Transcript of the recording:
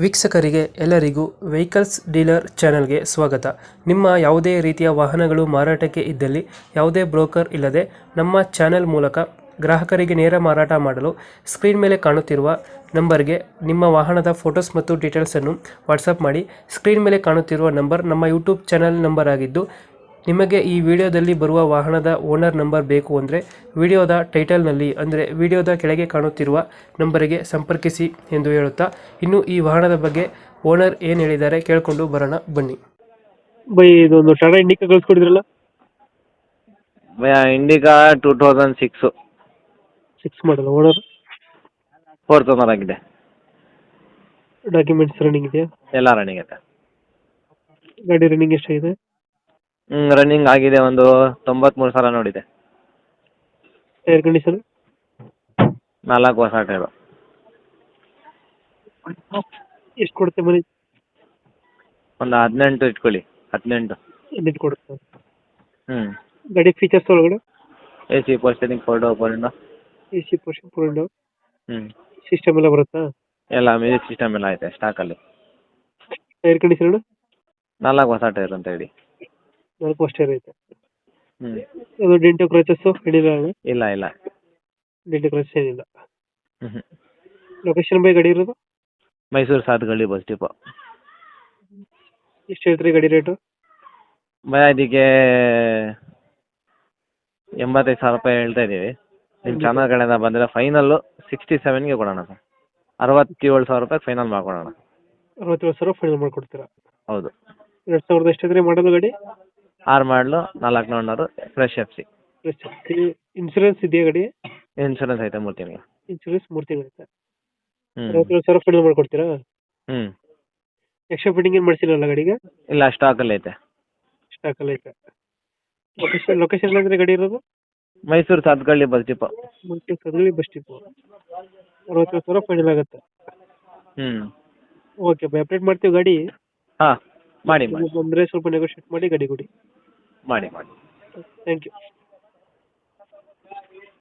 ವೀಕ್ಷಕರಿಗೆ ಎಲ್ಲರಿಗೂ vehicles dealer ಚಾನೆಲ್ಗೆ ಸ್ವಾಗತ. ನಿಮ್ಮ ಯಾವುದೇ ರೀತಿಯ ವಾಹನಗಳು ಮಾರಾಟಕ್ಕೆ ಇದ್ದಲ್ಲಿ ಯಾವುದೇ ಬ್ರೋಕರ್ ಇಲ್ಲದೆ ನಮ್ಮ ಚಾನೆಲ್ ಮೂಲಕ ಗ್ರಾಹಕರಿಗೆ ನೇರ ಮಾರಾಟ ಮಾಡಲು ಸ್ಕ್ರೀನ್ ಮೇಲೆ ಕಾಣುತ್ತಿರುವ ನಂಬರ್ಗೆ ನಿಮ್ಮ ವಾಹನದ ಫೋಟೋಸ್ ಮತ್ತು ಡೀಟೇಲ್ಸನ್ನು ವಾಟ್ಸಪ್ ಮಾಡಿ. ಸ್ಕ್ರೀನ್ ಮೇಲೆ ಕಾಣುತ್ತಿರುವ ನಂಬರ್ ನಮ್ಮ ಯೂಟ್ಯೂಬ್ ಚಾನೆಲ್ ನಂಬರ್ ಆಗಿದ್ದು, ನಿಮಗೆ ಈ ವಿಡಿಯೋದಲ್ಲಿ ಬರುವ ವಾಹನದ ಓನರ್ ನಂಬರ್ ಬೇಕು ಅಂದರೆ ವಿಡಿಯೋದ ಟೈಟಲ್ನಲ್ಲಿ ಅಂದರೆ ವಿಡಿಯೋದ ಕೆಳಗೆ ಕಾಣುತ್ತಿರುವ ನಂಬರಿಗೆ ಸಂಪರ್ಕಿಸಿ ಎಂದು ಹೇಳುತ್ತಾ, ಇನ್ನು ಈ ವಾಹನದ ಬಗ್ಗೆ ಓನರ್ ಏನು ಹೇಳಿದ್ದಾರೆ ಕೇಳಿಕೊಂಡು ಬರೋಣ ಬನ್ನಿ. ಬೈ, ಇದೊಂದು ಟಾಟಾ ಇಂಡಿಕಾ ಕಳಿಸ್ಕೊಡಿದ್ರಲ್ಲ, ಇಂಡಿಕಾ 2006 6 ಮಾಡಲ್, ಓನರ್ 4th ಓನರ್ ಆಗಿದೆ. ಡಾಕ್ಯುಮೆಂಟ್ಸ್ ರನ್ನಿಂಗ್ ಇದೆಯಾ? ಎಲ್ಲ ರನ್ನಿಂಗ್ ಐತೆ. ಗಾಡಿ ರನ್ನಿಂಗ್ ಎಷ್ಟಾಗಿದೆ? ರನ್ನಿಂಗ್ ಆಗಿದೆ, ಒಂದು 93,000 ನೋಡಿದೆ. ಟೈರ್ ಕಂಡೀಷನ್ 4 ಹೊಸ ಟೈರು. ಎಷ್ಟು ಕೊಡುತ್ತೆ ಮನೆ? ಒಂದು 18 ಇಟ್ಕೊಳ್ಳಿ, 18. ಎಲ್ಲಿಟ್ಟು ಕೊಡುತ್ತೆ ಹ್ಞೂ. ಗಾಡಿ ಫೀಚರ್ಸ್ ಒಳಗಡೆ? AC ಪೋಸ್ಟರಿಂಗ್, 4 ಡೋರ್ ಪೋರ್ಡಿಂದ. AC ಪೋರ್ಷನ್ ಫುಲ್ ಹ್ಞೂ. ಸಿಸ್ಟಮ್ ಎಲ್ಲ ಬರುತ್ತಾ? ಎಲ್ಲ ಮ್ಯೂಸಿಕ್ ಸಿಸ್ಟಮ್ ಎಲ್ಲ ಐತೆ ಸ್ಟಾಕಲ್ಲಿ. ಟೈರ್ ಕಂಡೀಷನ್ 4 ಹೊಸ ಟೈರ್ ಅಂತ ಹೇಳಿ. 4 ಅಷ್ಟೇ ಐತೆ. ಹ್ಞೂ. ಅದು ಡೆಂಟೋ ಕ್ರಚಸ್ ಹಿಡಿಲ್ಲ? ಇಲ್ಲ ಇಲ್ಲ. ಡೆಂಟೋ ಕ್ರಚಸ್ ಏನಿಲ್ಲ. ಹ್ಞೂ. ಲೊಕೇಶನ್ ಬೈ ಗಾಡಿ ಇರೋದು? Mysuru Sathagalli bus depot. ಎಷ್ಟು ಹೇಳ್ತೀರಿ ಗಾಡಿ ರೇಟು? ಇದಕ್ಕೆ 85,000 ರೂಪಾಯಿ ಹೇಳ್ತಾ ಇದ್ದೀವಿ. ನಿಮ್ಮ ಚಾನಲ್ ಕಡೆಯಿಂದ ಬಂದರೆ ಫೈನಲ್ಲು 67ಗೆ ಕೊಡೋಣ ಸರ್. 67,000 ರೂಪಾಯಿ ಫೈನಲ್ ಮಾಡ್ಕೊಡೋಣ. 67,000 ಫೈನಲ್ ಮಾಡಿಕೊಡ್ತೀರಾ? ಹೌದು. 2000 ಎಷ್ಟಿದ್ರೆ ಮಾಡೋದು ಗಾಡಿ? 6 ಮಾಡಲು, 4 ಓನರು, ಫ್ರೆಶ್ FC. ಇನ್ಸೂರೆನ್ಸ್ ಇದೆಯಾ ಗಾಡಿ? ಇನ್ಶೂರೆನ್ಸ್ ಐತೆ 3 ತಿಂಗಳು. ಇನ್ಸೂರೆನ್ಸ್ 3 ತಿಂಗಳು ಐತೆ. ಹ್ಞೂ. 67,000 ಫೈನಲ್ ಮಾಡಿಕೊಡ್ತೀರಾ? ಹ್ಞೂ. ಎಕ್ಸ್ಟ್ರಾ ಫಿಟ್ಟಿಂಗ್ ಏನು ಮಾಡಿಸಿಲ್ಲ ಗಾಡಿಗೆ? ಇಲ್ಲ, ಸ್ಟಾಕಲ್ಲಿ ಐತೆ. ಸ್ಟಾಕಲ್ಲಿ ಐತೆ. ಲೊಕೇಶನ್ ಅಂದರೆ ಗಾಡಿ ಇರೋದು? Mysuru Sathagalli bus depot. Mysuru Sathagalli bus depot. 67,000 final ಆಗುತ್ತೆ. ಹ್ಞೂ. ಓಕೆ ಬೈ, ಅಪ್ಡೇಟ್ ಮಾಡ್ತೀವಿ ಗಾಡಿ. ಹಾಂ, ಮಾಡಿ ಮಾಡಿ ಬಂದರೆ ಸ್ವಲ್ಪ ನೆಗೋಷಿಯೇಟ್ ಮಾಡಿ ಗಾಡಿ ಕೊಡಿ. ಮಾಡಿ ಮಾಡಿ. Thank you.